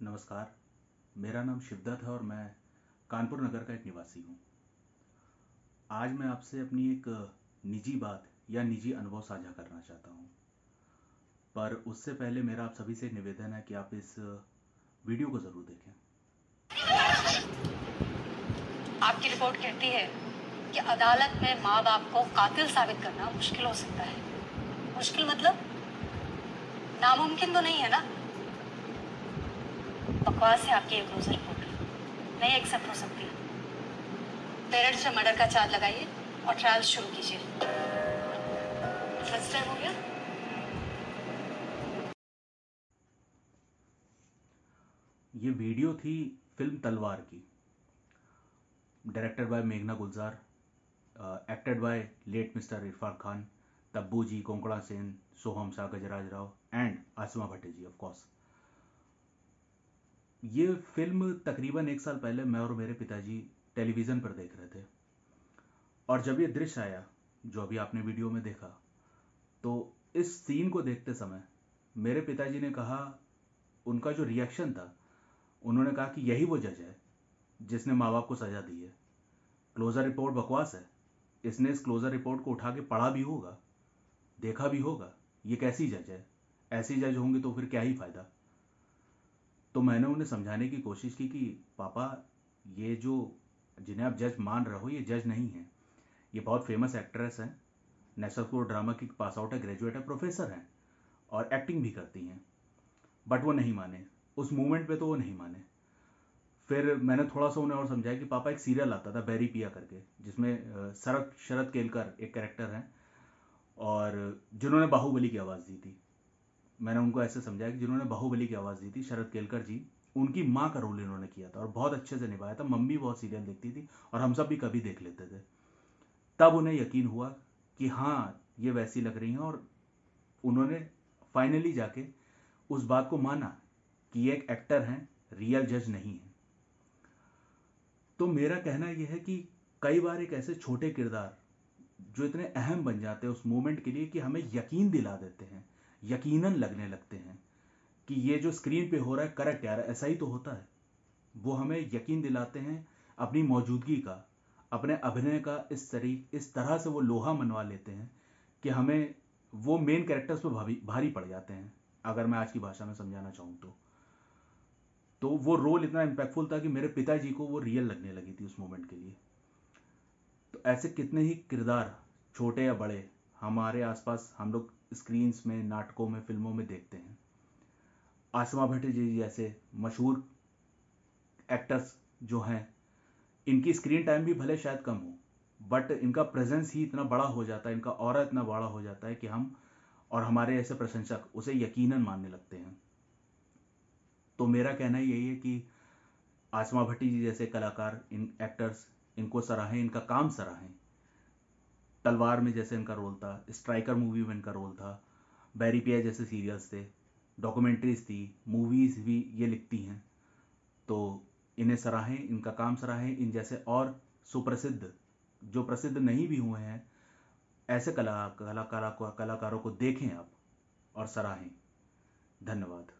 नमस्कार। मेरा नाम शिवदत्त है और मैं कानपुर नगर का एक निवासी हूँ। आज मैं आपसे अपनी एक निजी बात या निजी अनुभव साझा करना चाहता हूँ। पर उससे पहले मेरा आप सभी से निवेदन है कि आप इस वीडियो को ज़रूर देखें। आपकी रिपोर्ट कहती है कि अदालत में माँ बाप को कातिल साबित करना मुश्किल हो सकता है। मुश्किल मतलब नामुमकिन तो नहीं है ना? बकवास है आपकी एक रोज़ रिपोर्ट, नहीं एक्सेप्ट हो सकती। पेरेंट्स से मर्डर का चार्ज लगाइए और ट्रायल शुरू कीजिए। फर्स्ट टाइम हो गया। ये वीडियो थी फिल्म तलवार की, डायरेक्टेड बाय मेघना Gulzar, acted by late mister Irrfan Khan, Tabu ji, Konkona Sen, Soham Shah, Gajraj Rao and Asima Bhatti ji of course. ये फिल्म तकरीबन एक साल पहले मैं और मेरे पिताजी टेलीविज़न पर देख रहे थे और जब ये दृश्य आया जो अभी आपने वीडियो में देखा, तो इस सीन को देखते समय मेरे पिताजी ने कहा, उनका जो रिएक्शन था, उन्होंने कहा कि यही वो जज है जिसने माँ बाप को सजा दी है। क्लोजर रिपोर्ट बकवास है। इसने इस क्लोजर रिपोर्ट को उठा के पढ़ा भी होगा, देखा भी होगा। ये कैसी जज है? ऐसी जज होंगे तो फिर क्या ही फायदा। तो मैंने उन्हें समझाने की कोशिश की कि पापा, ये जो जिन्हें आप जज मान रहे हो ये जज नहीं है। ये बहुत फेमस एक्ट्रेस हैं, नेशनल स्कूल ड्रामा की पास आउट है, ग्रेजुएट है, प्रोफेसर हैं और एक्टिंग भी करती हैं। बट वो नहीं माने, उस मूवमेंट पे तो वो नहीं माने। फिर मैंने थोड़ा सा उन्हें और समझाया कि पापा, एक सीरियल आता था बैरी पिया करके, जिसमें शरद शरद केलकर एक कैरेक्टर हैं और जिन्होंने बाहुबली की आवाज़ दी थी। मैंने उनको ऐसे समझाया कि जिन्होंने बाहुबली की आवाज़ दी थी, शरद केलकर जी, उनकी माँ का रोल इन्होंने किया था और बहुत अच्छे से निभाया था। मम्मी बहुत सीरियल देखती थी और हम सब भी कभी देख लेते थे। तब उन्हें यकीन हुआ कि हाँ, ये वैसी लग रही हैं और उन्होंने फाइनली जाके उस बात को माना कि ये एक एक्टर हैं, रियल जज नहीं है। तो मेरा कहना यह है कि कई बार एक ऐसे छोटे किरदार जो इतने अहम बन जाते हैं उस मोमेंट के लिए कि हमें यकीन दिला देते हैं, यकीनन लगने लगते हैं कि ये जो स्क्रीन पे हो रहा है करेक्ट यार, ऐसा ही तो होता है। वो हमें यकीन दिलाते हैं अपनी मौजूदगी का, अपने अभिनय का। इस तरह से वो लोहा मनवा लेते हैं कि हमें वो मेन कैरेक्टर्स पे भारी पड़ जाते हैं, अगर मैं आज की भाषा में समझाना चाहूँ तो वो रोल इतना इम्पैक्टफुल था कि मेरे पिताजी को वो रियल लगने लगी थी उस मोमेंट के लिए। तो ऐसे कितने ही किरदार, छोटे या बड़े, हमारे आसपास हम लोग स्क्रीन्स में, नाटकों में, फिल्मों में देखते हैं। आसमा भट्टी जी जैसे मशहूर एक्टर्स जो हैं, इनकी स्क्रीन टाइम भी भले शायद कम हो, बट इनका प्रेजेंस ही इतना बड़ा हो जाता है, इनका ऑरा इतना बड़ा हो जाता है कि हम और हमारे ऐसे प्रशंसक उसे यकीनन मानने लगते हैं। तो मेरा कहना यही है कि आसमा भट्टी जी जैसे कलाकार, इन एक्टर्स, इनको सराहें, इनका काम सराहें। तलवार में जैसे इनका रोल था, स्ट्राइकर मूवी में इनका रोल था, बैरी पिया जैसे सीरियल्स थे, डॉक्यूमेंट्रीज थी, मूवीज़ भी ये लिखती हैं। तो इन्हें सराहें, इनका काम सराहें। इन जैसे और सुप्रसिद्ध, जो प्रसिद्ध नहीं भी हुए हैं, ऐसे कलाकारों को देखें आप और सराहें। धन्यवाद।